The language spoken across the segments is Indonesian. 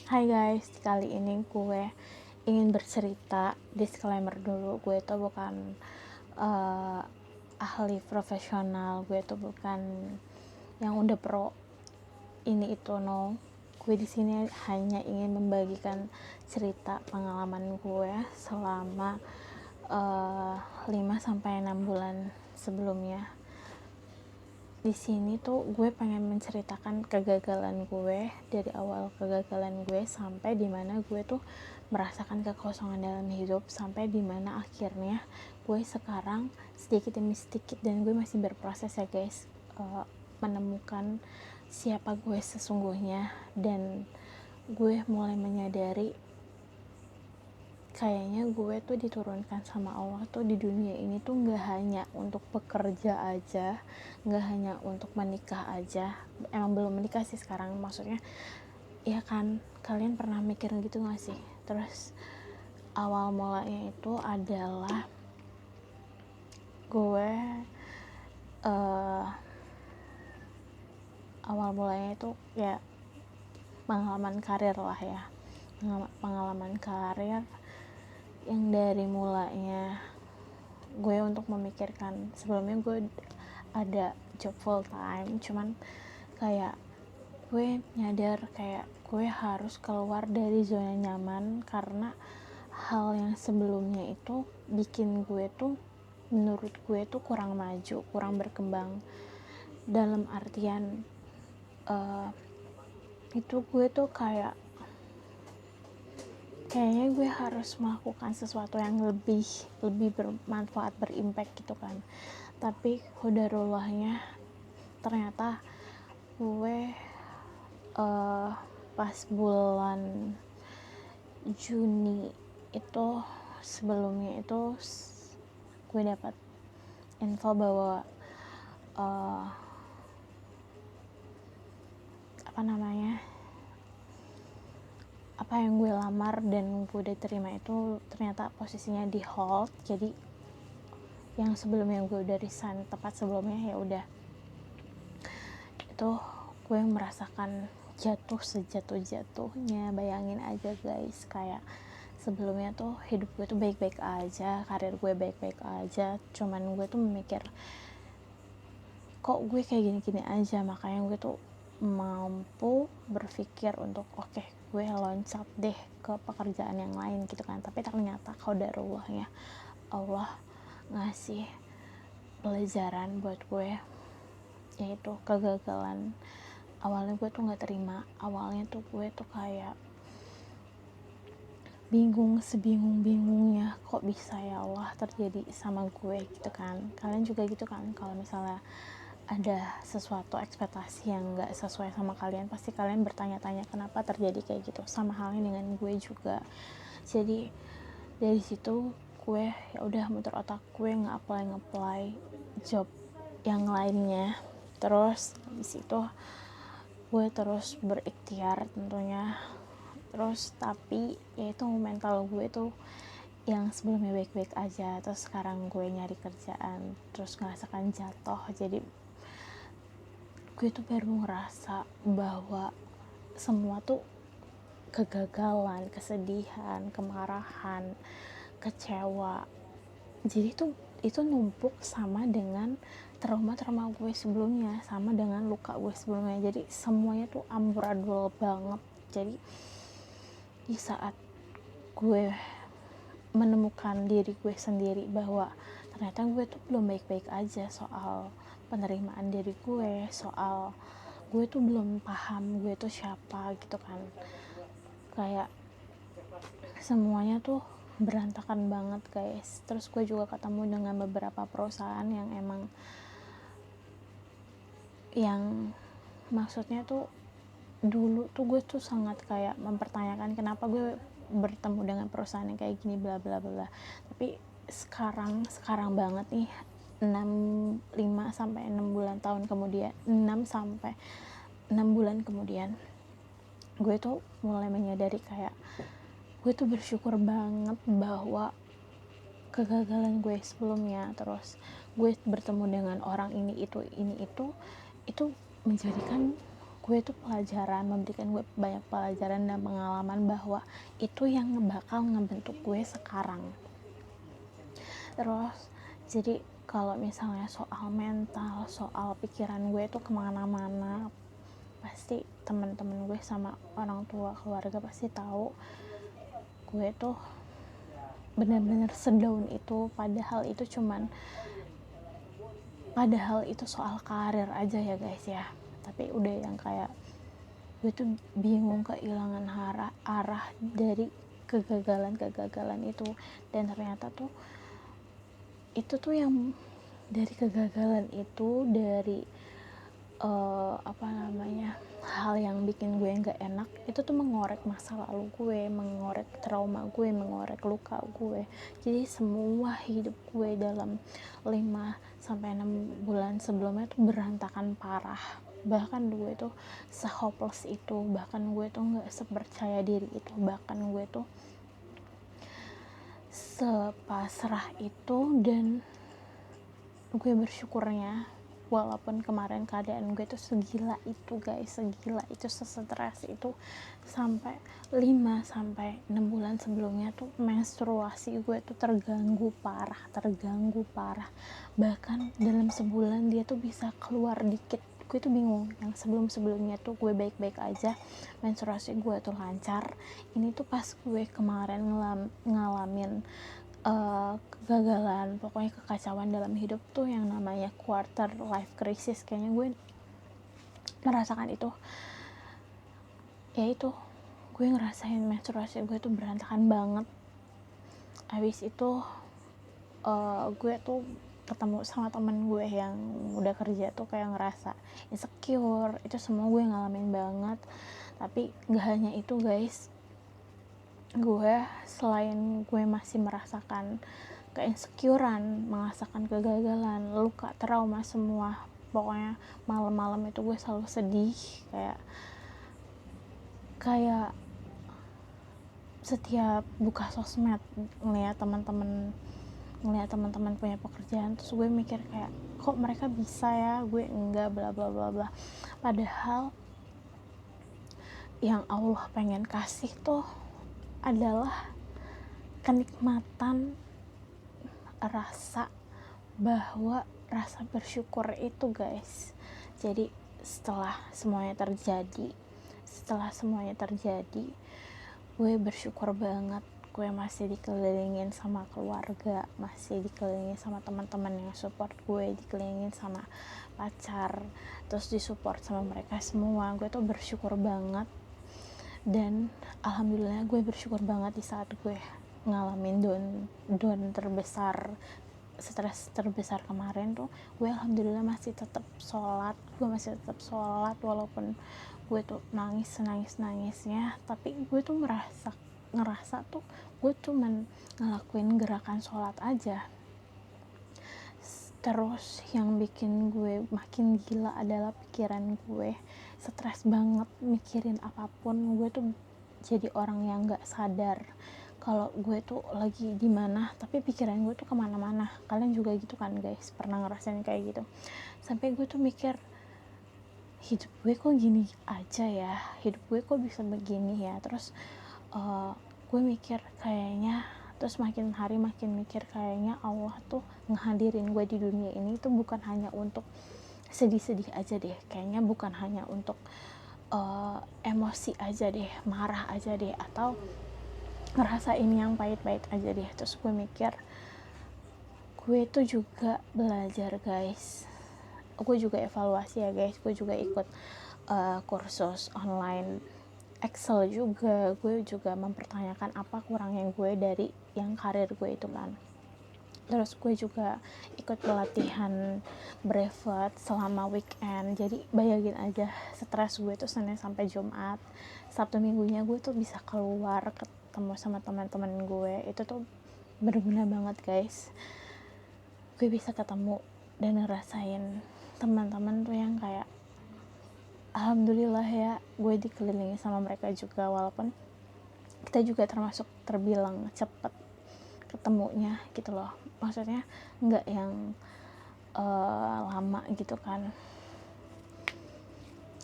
Hai guys, kali ini gue ingin bercerita. Disclaimer dulu, gue itu bukan uh, ahli profesional, gue itu bukan yang udah pro ini itu, no. Gue di sini hanya ingin membagikan cerita pengalaman gue selama 5-6 bulan sebelumnya. Di sini tuh gue pengen menceritakan kegagalan gue, dari awal kegagalan gue sampai dimana gue tuh merasakan kekosongan dalam hidup, sampai dimana akhirnya gue sekarang sedikit demi sedikit, dan gue masih berproses ya guys, menemukan siapa gue sesungguhnya. Dan gue mulai menyadari kayaknya gue tuh diturunkan sama Allah tuh di dunia ini tuh gak hanya untuk bekerja aja, gak hanya untuk menikah aja. Emang belum menikah sih sekarang, maksudnya ya kan, kalian pernah mikir gitu gak sih? Terus awal mulanya itu adalah gue awal mulanya itu ya pengalaman karir lah ya, pengalaman karir yang dari mulanya gue untuk memikirkan, sebelumnya gue ada job full time, cuman kayak gue nyadar kayak gue harus keluar dari zona nyaman, karena hal yang sebelumnya itu bikin gue tuh, menurut gue tuh kurang maju, kurang berkembang. Dalam artian itu gue tuh kayaknya gue harus melakukan sesuatu yang lebih bermanfaat, berimpact gitu kan. Tapi qadarullahnya ternyata gue pas bulan Juni itu, sebelumnya itu gue dapat info bahwa apa yang gue lamar dan gue udah terima itu ternyata posisinya di hold. Jadi yang sebelumnya gue udah resign tepat sebelumnya, ya udah, itu gue merasakan jatuh sejatuh-jatuhnya. Bayangin aja guys, kayak sebelumnya tuh hidup gue tuh baik-baik aja, karir gue baik-baik aja, cuman gue tuh memikir kok gue kayak gini-gini aja. Makanya gue tuh mampu berpikir untuk oke, gue loncat deh ke pekerjaan yang lain gitu kan. Tapi ternyata qadarullah, Allah ngasih pelajaran buat gue, yaitu kegagalan. Awalnya gue tuh gak terima, awalnya tuh gue tuh kayak sebingung-bingungnya, kok bisa ya Allah terjadi sama gue gitu kan. Kalian juga gitu kan, kalau misalnya ada sesuatu ekspektasi yang gak sesuai sama kalian, pasti kalian bertanya-tanya kenapa terjadi kayak gitu. Sama halnya dengan gue juga. Jadi dari situ gue ya udah muter otak, gue nge-apply job yang lainnya. Terus habis itu gue terus berikhtiar tentunya. Terus tapi ya itu mental gue tuh yang sebelumnya baik-baik aja, terus sekarang gue nyari kerjaan terus ngerasakan jatuh. Jadi gue tuh baru ngerasa bahwa semua tuh kegagalan, kesedihan, kemarahan, kecewa, jadi tuh itu numpuk sama dengan trauma-trauma gue sebelumnya, sama dengan luka gue sebelumnya. Jadi semuanya tuh amburadul banget. Jadi di saat gue menemukan diri gue sendiri bahwa ternyata gue tuh belum baik-baik aja soal penerimaan diri gue, soal gue tuh belum paham gue tuh siapa gitu kan. Kayak semuanya tuh berantakan banget guys. Terus gue juga ketemu dengan beberapa perusahaan yang emang yang maksudnya tuh dulu tuh gue tuh sangat kayak mempertanyakan kenapa gue bertemu dengan perusahaan yang kayak gini bla bla bla. Tapi sekarang banget nih, 6 sampai 6 bulan kemudian gue tuh mulai menyadari kayak gue tuh bersyukur banget bahwa kegagalan gue sebelumnya, terus gue bertemu dengan orang ini itu menjadikan gue tuh memberikan gue banyak pelajaran dan pengalaman bahwa itu yang bakal ngebentuk gue sekarang. Terus jadi kalau misalnya soal mental, soal pikiran gue tuh kemana-mana, pasti teman-teman gue sama orang tua keluarga pasti tahu gue tuh bener-bener sedown itu, padahal itu soal karir aja ya guys ya. Tapi udah yang kayak gue tuh bingung, kehilangan arah dari kegagalan itu. Dan ternyata tuh itu tuh yang dari kegagalan itu, dari hal yang bikin gue nggak enak itu tuh mengorek masa lalu gue, mengorek trauma gue, mengorek luka gue. Jadi semua hidup gue dalam 5-6 bulan sebelumnya tuh berantakan parah. Bahkan gue tuh se-hopeless itu, bahkan gue tuh nggak sepercaya diri itu, bahkan gue tuh sepasrah itu. Dan gue bersyukurnya walaupun kemarin keadaan gue tuh segila itu guys, sesetres itu, sampai 5-6 bulan sebelumnya tuh menstruasi gue tuh terganggu parah. Bahkan dalam sebulan dia tuh bisa keluar dikit. Gue tuh bingung, yang sebelumnya tuh gue baik-baik aja, menstruasi gue tuh lancar. Ini tuh pas gue kemarin ngalamin kegagalan, pokoknya kekacauan dalam hidup tuh yang namanya quarter life crisis, kayaknya gue merasakan itu. Ya itu, gue ngerasain menstruasi gue tuh berantakan banget. Habis itu gue tuh ketemu sama temen gue yang udah kerja tuh kayak ngerasa insecure. Itu semua gue ngalamin banget. Tapi gak hanya itu guys, gue selain gue masih merasakan keinsecurean, merasakan kegagalan, luka, trauma semua, pokoknya malam-malam itu gue selalu sedih, kayak setiap buka sosmed ngeliat teman-teman punya pekerjaan, terus gue mikir kayak kok mereka bisa ya, gue enggak, bla bla bla bla. Padahal yang Allah pengen kasih tuh adalah kenikmatan rasa bersyukur itu guys. Jadi setelah semuanya terjadi, gue bersyukur banget gue masih dikelilingin sama keluarga, masih dikelilingin sama teman-teman yang support gue, dikelilingin sama pacar, terus disupport sama mereka semua. Gue tuh bersyukur banget. Dan alhamdulillah gue bersyukur banget di saat gue ngalamin down terbesar, stres terbesar kemarin tuh, gue alhamdulillah masih tetap sholat walaupun gue tuh nangisnya, tapi gue tuh ngerasa tuh gue cuman ngelakuin gerakan sholat aja. Terus yang bikin gue makin gila adalah pikiran gue stres banget mikirin apapun. Gue tuh jadi orang yang gak sadar kalau gue tuh lagi di mana, tapi pikiran gue tuh kemana-mana. Kalian juga gitu kan guys, pernah ngerasain kayak gitu? Sampai gue tuh mikir, hidup gue kok gini aja ya, hidup gue kok bisa begini ya. Terus gue mikir kayaknya, terus makin hari makin mikir kayaknya Allah tuh ngehadirin gue di dunia ini tuh bukan hanya untuk sedih-sedih aja deh, kayaknya bukan hanya untuk emosi aja deh, marah aja deh, atau ngerasain yang pahit-pahit aja deh. Terus gue mikir, gue tuh juga belajar guys, gue juga evaluasi ya guys, gue juga ikut kursus online Excel juga. Gue juga mempertanyakan apa kurangnya gue dari yang karir gue itu kan. Terus gue juga ikut pelatihan brevet selama weekend. Jadi bayangin aja, stres gue tuh Senin sampai Jumat, Sabtu minggunya gue tuh bisa keluar ketemu sama teman-teman gue. Itu tuh berguna banget guys. Gue bisa ketemu dan ngerasain teman-teman tuh yang kayak alhamdulillah ya, gue dikelilingi sama mereka juga, walaupun kita juga termasuk terbilang cepet ketemunya gitu loh, maksudnya nggak yang lama gitu kan.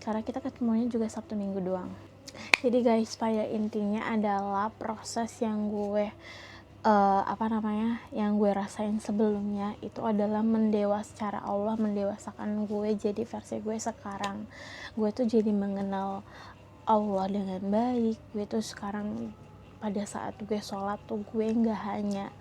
karena kita ketemunya juga Sabtu Minggu doang. Jadi guys, pada intinya adalah proses yang gue yang gue rasain sebelumnya itu adalah secara Allah mendewasakan gue jadi versi gue sekarang. Gue tuh jadi mengenal Allah dengan baik. Gue tuh sekarang pada saat gue sholat tuh gue nggak hanya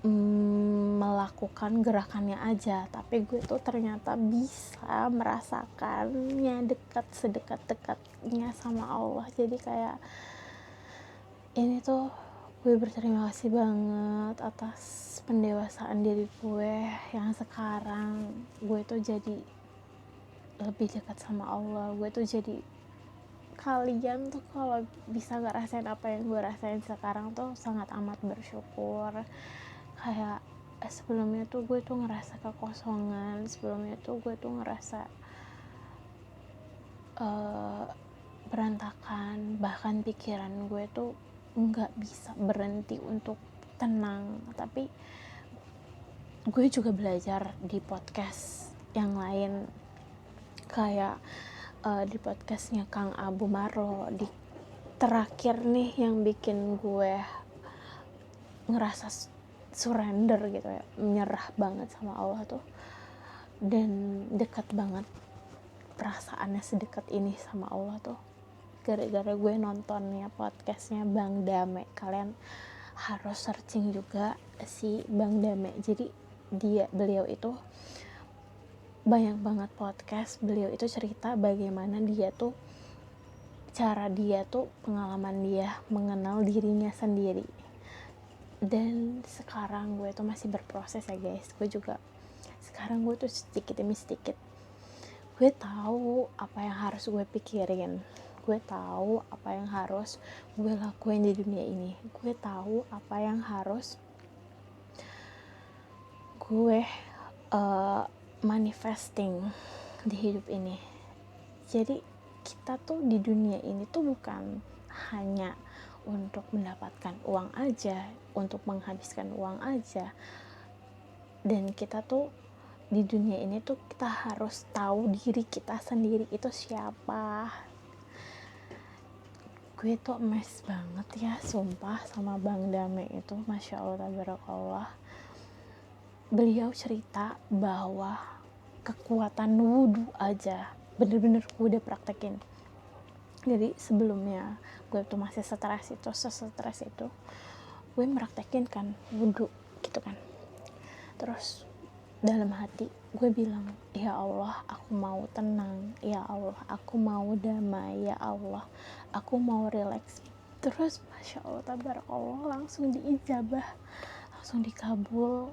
melakukan gerakannya aja, tapi gue tuh ternyata bisa merasakannya sedekat-dekatnya sama Allah. Jadi kayak ini tuh gue berterima kasih banget atas pendewasaan diri gue yang sekarang gue tuh jadi lebih dekat sama Allah. Gue tuh jadi, kalian tuh kalau bisa ngerasain apa yang gue rasain sekarang tuh sangat amat bersyukur. Kayak sebelumnya tuh gue tuh ngerasa kekosongan, sebelumnya tuh gue tuh ngerasa berantakan, bahkan pikiran gue tuh nggak bisa berhenti untuk tenang. Tapi gue juga belajar di podcast yang lain, kayak di podcastnya Kang Abu Marlo di terakhir nih, yang bikin gue ngerasa surrender gitu ya, menyerah banget sama Allah tuh, dan dekat banget perasaannya sedekat ini sama Allah tuh gara-gara gue nontonnya podcastnya Bang Dame. Kalian harus searching juga si Bang Dame. Jadi beliau itu banyak banget podcast, beliau itu cerita bagaimana cara dia tuh pengalaman dia mengenal dirinya sendiri. Dan sekarang gue tuh masih berproses ya guys. Gue juga sekarang gue tuh sedikit demi sedikit gue tahu apa yang harus gue pikirin, gue tahu apa yang harus gue lakuin di dunia ini, gue tahu apa yang harus gue manifesting di hidup ini. Jadi kita tuh di dunia ini tuh bukan hanya untuk mendapatkan uang aja, untuk menghabiskan uang aja, dan kita tuh di dunia ini tuh kita harus tahu diri kita sendiri itu siapa. Gue tuh amazed banget ya sumpah sama Bang Dame itu, Masya Allah tabarakallah. Beliau cerita bahwa kekuatan wudhu aja bener-bener gue udah praktekin. Jadi sebelumnya gue tuh masih stres itu gue meraktekin kan wudhu gitu kan. Terus dalam hati gue bilang, ya Allah aku mau tenang, ya Allah aku mau damai, ya Allah aku mau relax. Terus Masya Allah tabarakallah langsung diijabah, langsung dikabul.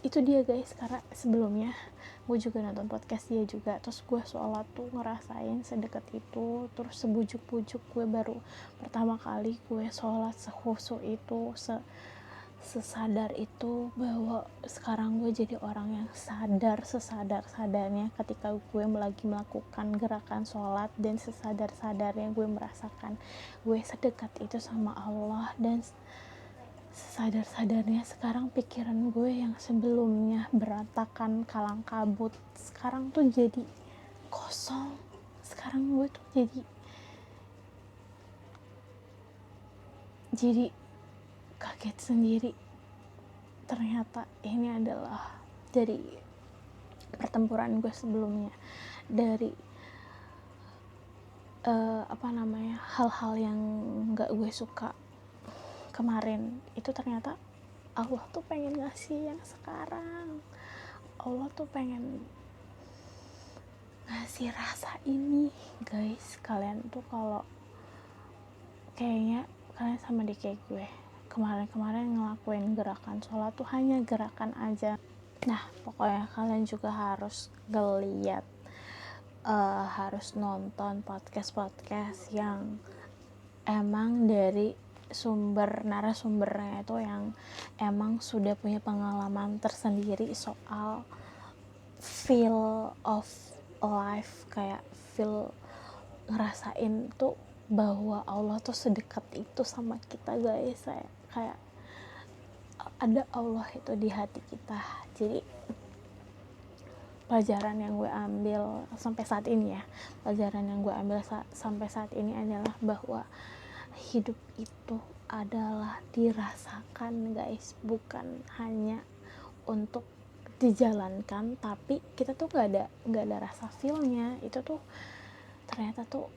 Itu dia guys, karena sebelumnya gue juga nonton podcast dia juga, terus gue sholat tuh ngerasain sedekat itu. Terus sebujuk-bujuk gue baru pertama kali gue sholat sekhusyuk itu, sesadar itu, bahwa sekarang gue jadi orang yang sesadar-sadarnya ketika gue lagi melakukan gerakan sholat, dan sesadar-sadarnya gue merasakan gue sedekat itu sama Allah. Dan sesadar-sadarnya sekarang pikiran gue yang sebelumnya berantakan kalang kabut sekarang tuh jadi kosong. Sekarang gue tuh jadi kaget sendiri, ternyata ini adalah dari pertempuran gue sebelumnya, dari hal-hal yang gak gue suka kemarin itu. Ternyata Allah tuh pengen ngasih yang sekarang, Allah tuh pengen ngasih rasa ini guys. Kalian tuh kalau kayaknya kalian sama deh kayak gue, kemarin ngelakuin gerakan sholat tuh hanya gerakan aja. Nah pokoknya kalian juga harus ngeliat, harus nonton podcast yang emang dari narasumbernya itu yang emang sudah punya pengalaman tersendiri soal feel of life, kayak feel ngerasain tuh bahwa Allah tuh sedekat itu sama kita guys. Kayak ada Allah itu di hati kita. Jadi pelajaran yang gue ambil sampai saat ini ya, pelajaran yang gue ambil sampai saat ini adalah bahwa hidup itu adalah dirasakan guys, bukan hanya untuk dijalankan, tapi kita tuh nggak ada rasa feelnya. Itu tuh ternyata tuh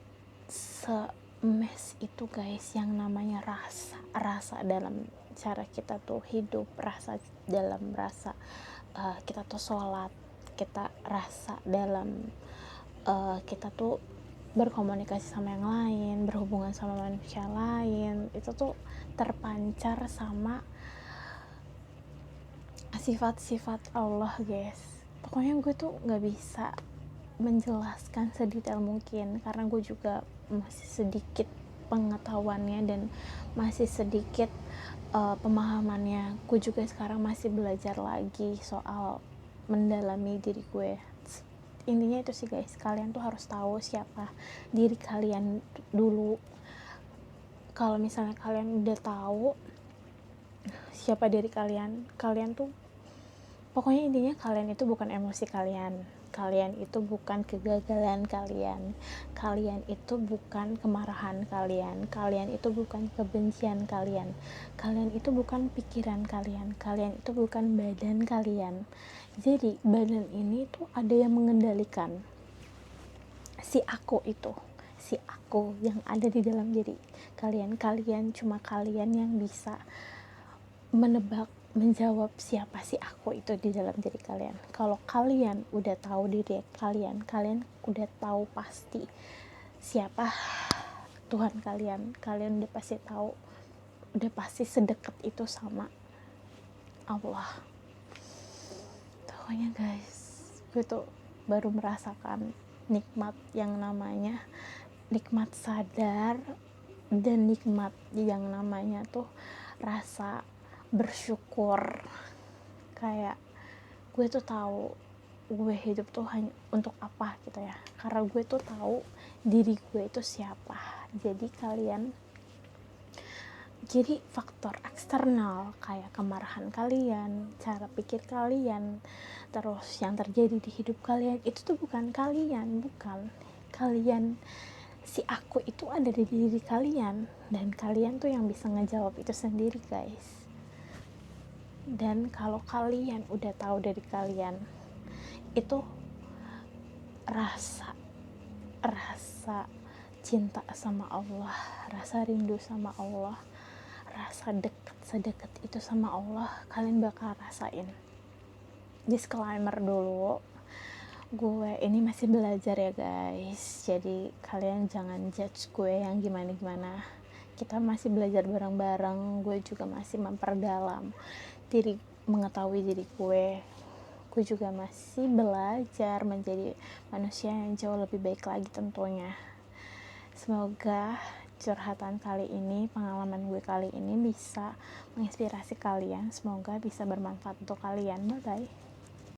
semes itu guys, yang namanya rasa dalam cara kita tuh hidup, kita tuh sholat, kita rasa dalam kita tuh berkomunikasi sama yang lain, berhubungan sama manusia lain, itu tuh terpancar sama sifat-sifat Allah guys. Pokoknya gue tuh gak bisa menjelaskan sedetail mungkin, karena gue juga masih sedikit pengetahuannya dan masih sedikit pemahamannya. Gue juga sekarang masih belajar lagi soal mendalami diri gue. Intinya itu sih guys, kalian tuh harus tahu siapa diri kalian dulu. Kalau misalnya kalian udah tahu siapa diri kalian, kalian tuh pokoknya intinya kalian itu bukan emosi kalian itu bukan kegagalan kalian itu bukan kemarahan kalian itu bukan kebencian kalian itu bukan pikiran kalian itu bukan badan kalian. Jadi badan ini tuh ada yang mengendalikan si aku yang ada di dalam diri kalian cuma kalian yang bisa menjawab siapa sih aku itu di dalam diri kalian. Kalau kalian udah tahu diri kalian udah tahu pasti siapa Tuhan kalian udah pasti tahu, udah pasti sedekat itu sama Allah. Pokoknya guys, gue tuh baru merasakan nikmat yang namanya nikmat sadar dan nikmat yang namanya tuh rasa bersyukur. Kayak gue tuh tahu gue hidup tuh hanya untuk apa gitu ya, karena gue tuh tahu diri gue itu siapa. Jadi faktor eksternal kayak kemarahan kalian, cara pikir kalian, terus yang terjadi di hidup kalian itu tuh bukan kalian. Si aku itu ada di diri kalian, dan kalian tuh yang bisa ngejawab itu sendiri guys. Dan kalau kalian udah tahu dari kalian itu rasa cinta sama Allah, rasa rindu sama Allah, rasa sedekat itu sama Allah, kalian bakal rasain. Disclaimer dulu, gue ini masih belajar ya guys, jadi kalian jangan judge gue yang gimana-gimana. Kita masih belajar bareng-bareng, gue juga masih memperdalam mengetahui diri gue juga masih belajar menjadi manusia yang jauh lebih baik lagi tentunya. Semoga curhatan kali ini, pengalaman gue kali ini bisa menginspirasi kalian, semoga bisa bermanfaat untuk kalian. Bye bye.